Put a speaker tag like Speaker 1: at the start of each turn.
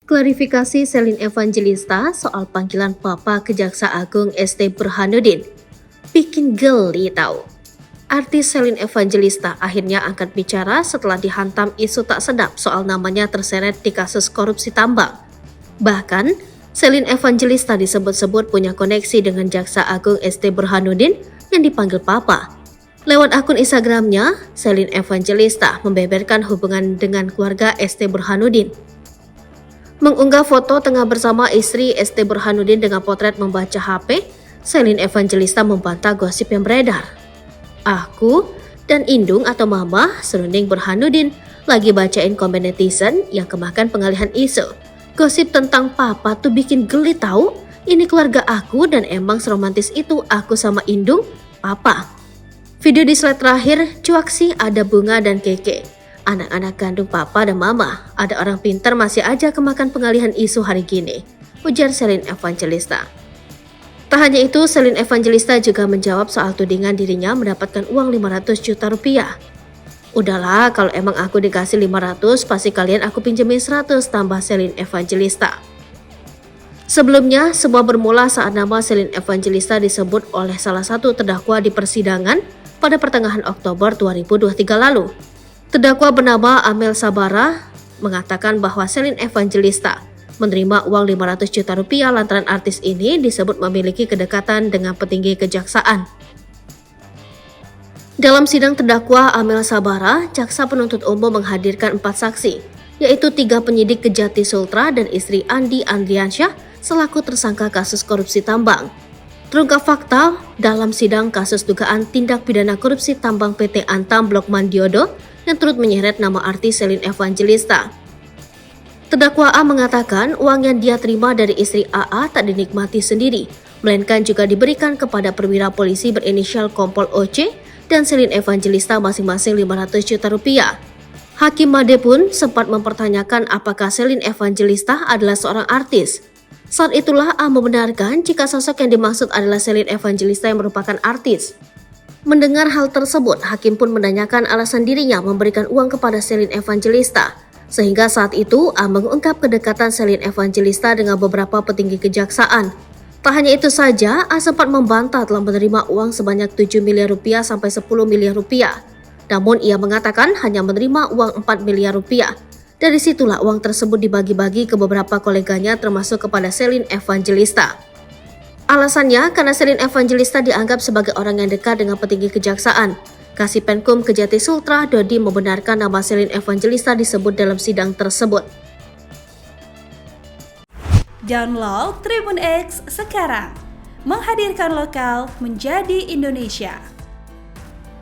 Speaker 1: Klarifikasi Selin Evangelista soal panggilan Papa ke Jaksa Agung ST Burhanuddin. Bikin geli tahu. Artis Selin Evangelista akhirnya angkat bicara setelah dihantam isu tak sedap soal namanya terseret di kasus korupsi tambang. Bahkan, Selin Evangelista disebut-sebut punya koneksi dengan Jaksa Agung ST Burhanuddin yang dipanggil Papa. Lewat akun Instagramnya, Selin Evangelista membeberkan hubungan dengan keluarga ST Burhanuddin. Mengunggah foto tengah bersama istri ST Burhanuddin dengan potret membaca HP, Selin Evangelista membantah gosip yang beredar. Aku dan Indung atau Mama serunding Burhanuddin lagi bacain komen netizen yang kemakan pengalihan isu. Gosip tentang Papa tuh bikin geli tahu. Ini keluarga aku dan emang seromantis itu aku sama Indung, Papa. Video di slide terakhir cuak sih ada Bunga dan Keke. Anak-anak kandung Papa dan Mama, ada orang pintar masih aja kemakan pengalihan isu hari gini, ujar Selin Evangelista. Tak hanya itu, Selin Evangelista juga menjawab soal tudingan dirinya mendapatkan uang 500 juta rupiah. Udahlah, kalau emang aku dikasih 500, pasti kalian aku pinjemin 100, tambah Selin Evangelista. Sebelumnya, semua bermula saat nama Selin Evangelista disebut oleh salah satu terdakwa di persidangan pada pertengahan Oktober 2023 lalu. Terdakwa bernama Amel Sabara mengatakan bahwa Selin Evangelista menerima uang 500 juta rupiah lantaran artis ini disebut memiliki kedekatan dengan petinggi kejaksaan. Dalam sidang terdakwa Amel Sabara, jaksa penuntut umum menghadirkan 4 saksi, yaitu 3 penyidik Kejati Sultra dan istri Andi Andriansyah selaku tersangka kasus korupsi tambang. Terungkap fakta dalam sidang kasus dugaan tindak pidana korupsi tambang PT Antam Blok Mandiodo yang turut menyeret nama artis Selin Evangelista. Terdakwa A mengatakan uang yang dia terima dari istri AA tak dinikmati sendiri, melainkan juga diberikan kepada perwira polisi berinisial Kompol OC dan Selin Evangelista masing-masing 500 juta rupiah. Hakim Made pun sempat mempertanyakan apakah Selin Evangelista adalah seorang artis. Saat itulah A membenarkan jika sosok yang dimaksud adalah Selin Evangelista yang merupakan artis. Mendengar hal tersebut, hakim pun menanyakan alasan dirinya memberikan uang kepada Selin Evangelista. Sehingga saat itu, A mengungkap kedekatan Selin Evangelista dengan beberapa petinggi kejaksaan. Tak hanya itu saja, A sempat membantah telah menerima uang sebanyak 7 miliar rupiah sampai 10 miliar rupiah. Namun ia mengatakan hanya menerima uang 4 miliar rupiah. Dari situlah uang tersebut dibagi-bagi ke beberapa koleganya termasuk kepada Selin Evangelista. Alasannya karena Selin Evangelista dianggap sebagai orang yang dekat dengan petinggi kejaksaan. Kasipenkum Kejati Sultra Dodi membenarkan nama Selin Evangelista disebut dalam sidang tersebut.
Speaker 2: Download Tribun X sekarang, menghadirkan lokal menjadi Indonesia.